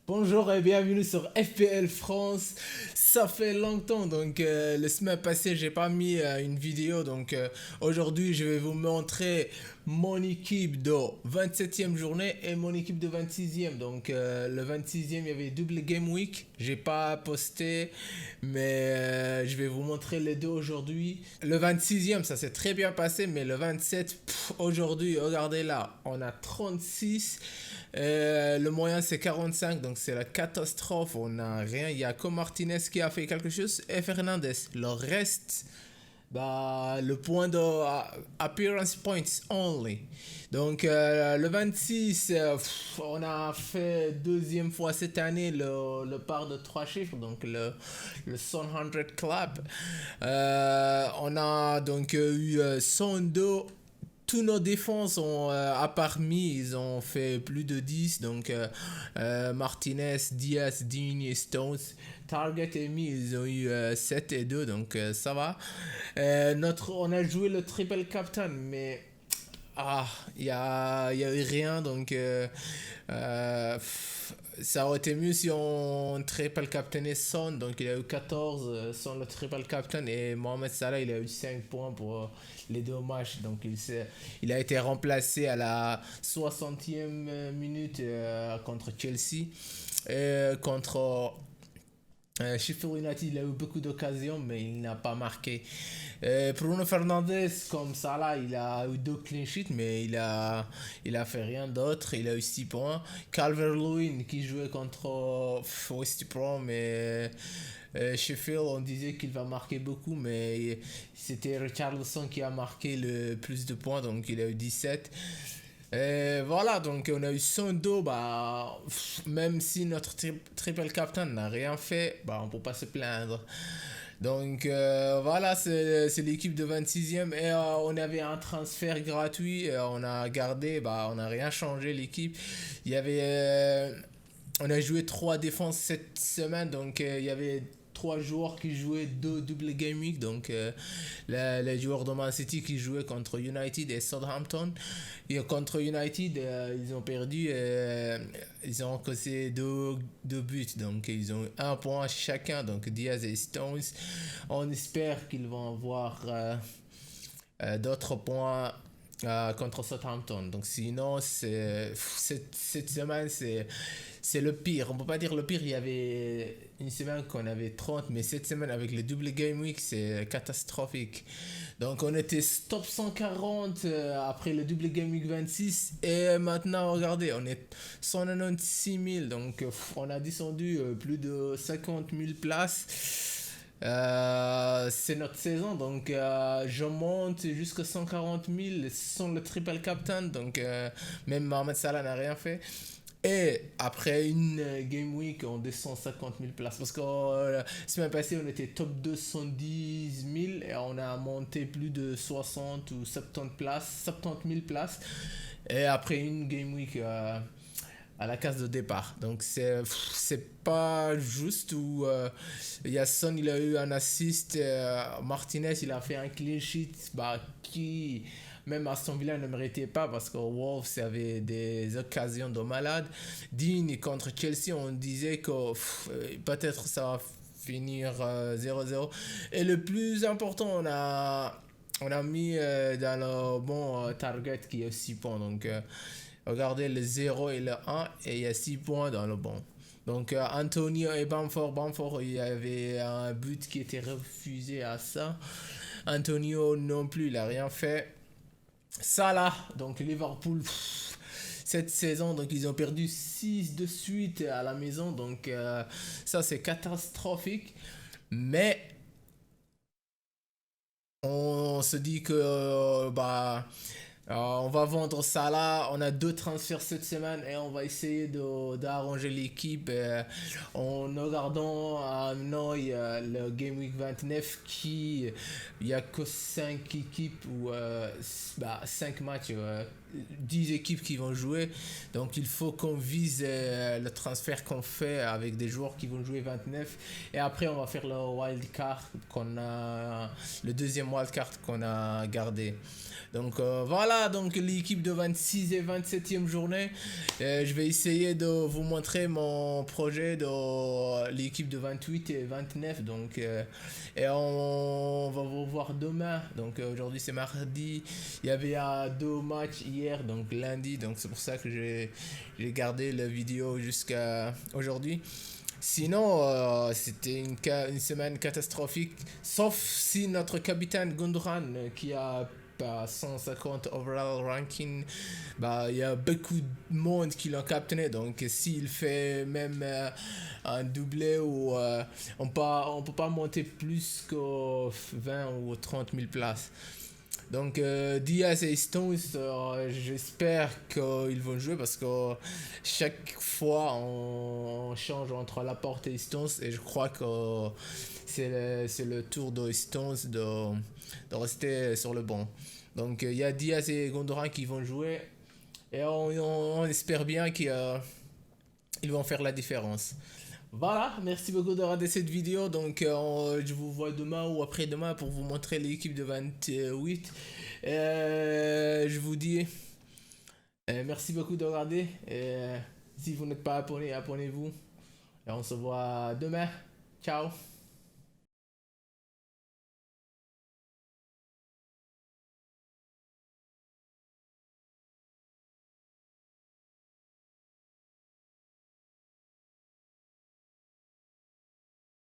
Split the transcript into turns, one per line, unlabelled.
Bonjour et bienvenue sur FPL France. Ça fait longtemps, la semaine passée j'ai pas mis une vidéo, aujourd'hui je vais vous montrer mon équipe de 27e journée et mon équipe de 26e. Le 26e il y avait double game week, j'ai pas posté, mais je vais vous montrer les deux aujourd'hui. Le 26e ça s'est très bien passé, mais le 27 aujourd'hui regardez là, on a 36. Le moyen c'est 45, donc c'est la catastrophe. On n'a rien. Il y a que Martinez qui a fait quelque chose et Fernandez. Le reste, le point de appearance points only. Le 26, on a fait deuxième fois cette année le par de trois chiffres, donc le 100 Club. On a eu 102. Tous nos défenses ont, à part Mi, ils ont fait plus de 10. Martinez, Diaz, Dean et Stones. Target et Mi, ils ont eu 7 et 2, ça va. On a joué le triple captain, mais il y a eu rien, ça aurait été mieux si on triple captainait Son, donc il a eu 14 sans le triple captain, et Mohamed Salah il a eu 5 points pour les deux matchs, il a été remplacé à la 60e minute contre Chelsea, et contre Sheffield United, il a eu beaucoup d'occasions, mais il n'a pas marqué. Bruno Fernandes, comme ça là, il a eu deux clean sheets, mais il a fait rien d'autre. Il a eu 6 points. Calvert-Lewin qui jouait contre West Brom, mais Sheffield, on disait qu'il va marquer beaucoup, mais c'était Richarlison qui a marqué le plus de points, donc il a eu 17. Voilà, donc on a eu son dos, même si notre triple captain n'a rien fait, on peut pas se plaindre. Voilà, c'est l'équipe de 26e, et on avait un transfert gratuit, on a gardé, on n'a rien changé l'équipe. Il y avait, on a joué 3 défenses cette semaine, il y avait 3 joueurs qui jouaient 2 double game week, les joueurs de Man City qui jouaient contre United et Southampton, et contre United ils ont perdu, ils ont causé deux buts, ils ont 1 point chacun, Diaz et Stones. On espère qu'ils vont avoir d'autres points contre Southampton. Sinon, cette semaine, c'est le pire. On peut pas dire le pire. Il y avait une semaine qu'on avait 30, mais cette semaine, avec le double game week, c'est catastrophique. On était top 140 après le double game week 26. Et maintenant, regardez, on est 196 000. On a descendu plus de 50 000 places. C'est notre saison, je monte jusqu'à 140 000 sans le triple captain, même Mohamed Salah n'a rien fait. Et après une game week, on descend 50 000 places. Parce que la semaine passée, on était top 210 000 et on a monté plus de 60 ou 70 places, 70 000 places. Et après une game week à la case de départ. C'est pas juste où Yasson il a eu un assist, Martinez il a fait un clean sheet qui même Aston Villa ne méritait pas parce que Wolves avait des occasions de malade. Dean contre Chelsea, on disait que peut-être ça va finir 0-0. Et le plus important, on a mis dans le bon target qui est 6 points. Regardez le 0 et le 1, et il y a 6 points dans le bon. Antonio et Bamford, il y avait un but qui était refusé à ça. Antonio non plus, il a rien fait. Salah, Liverpool, cette saison, ils ont perdu 6 de suite à la maison. Ça, c'est catastrophique. Mais on se dit que on va vendre Salah. On a 2 transferts cette semaine et on va essayer d'arranger l'équipe en regardant un œil le Game Week 29 il n'y a que 5 équipes ou 5 matchs 10 équipes qui vont jouer. Donc il faut qu'on vise le transfert qu'on fait avec des joueurs qui vont jouer 29. Et après, on va faire le wildcard le deuxième wildcard qu'on a gardé. Donc voilà, donc l'équipe de 26 et 27e journée. Je vais essayer de vous montrer mon projet de l'équipe de 28 et 29. Donc, et on va vous voir demain. Donc aujourd'hui c'est mardi. Il y avait deux matchs hier, donc lundi. Donc c'est pour ça que j'ai gardé la vidéo jusqu'à aujourd'hui. Sinon, c'était une semaine catastrophique, sauf si notre capitaine Gundogan, qui a 150 overall ranking, bah il y a beaucoup de monde qui l'ont capté. Donc s'il fait même un doublé ou on peut pas monter plus que 20 ou 30 000 places. Donc Diaz et Stones, j'espère qu'ils vont jouer parce que chaque fois on change entre Laporte et Stones et je crois que c'est le tour de Stones de rester sur le banc. Donc il y a Diaz et Gondoran qui vont jouer et on espère bien qu'ils vont faire la différence. Voilà, merci beaucoup de regarder cette vidéo. Donc, je vous vois demain ou après-demain pour vous montrer l'équipe de 28. Je vous dis merci beaucoup de regarder. Si vous n'êtes pas abonné, abonnez-vous. Et on se voit demain. Ciao.